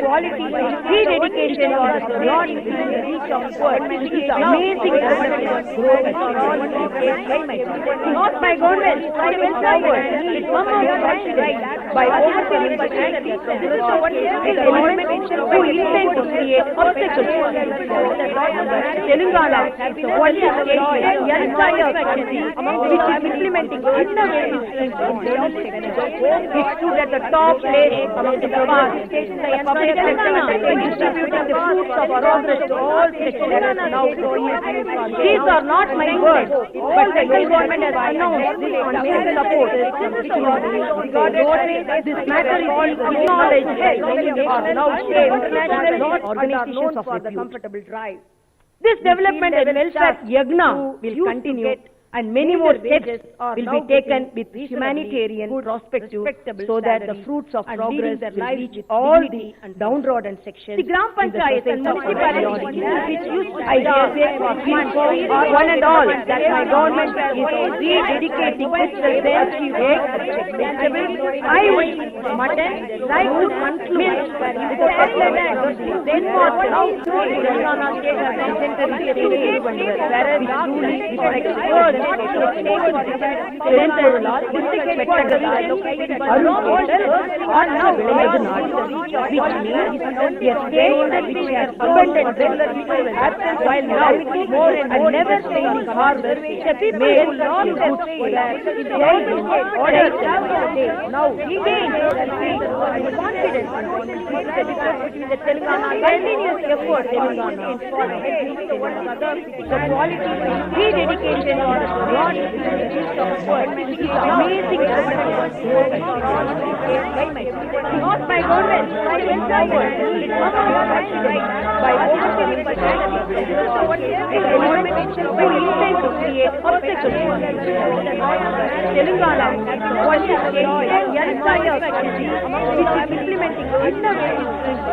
Speaker 1: quality rededication of the beyond within the reach of work is amazing. Not by government, I will forward. It's one of the right by overcoming the government who intend to create obstacles. Telangana is the only state in the entire country which is implementing innovative schemes. It stood at the top place among the past. The public sector in distributing the fruits of our progress to all sectors now growing. These are not my words, but central government has announced this on main support. This matter is acknowledged are now international organizations for the comfortable drive. This development and welfare yagna will continue and many more steps will be taken with humanitarian perspective so that the fruits of progress will reach all the downtrodden sections. The Gram Panchayats and municipalities which used to I say for one and all that my government is rededicating I wish mutton, rice, milk with a then for now Telangana state has entered whereas we district headquarters are located in Bangalore are now which means the state which has abundant absence while now more and never failing harvest may long good order now regain confidence between the Telangana continuous effort Telangana the quality rededication of the beyond is amazing. Not by government, I will forward. It's one of the right by overcoming the government who intend to create obstacles. Telangana is the only state in the entire country which is implementing innovative schemes.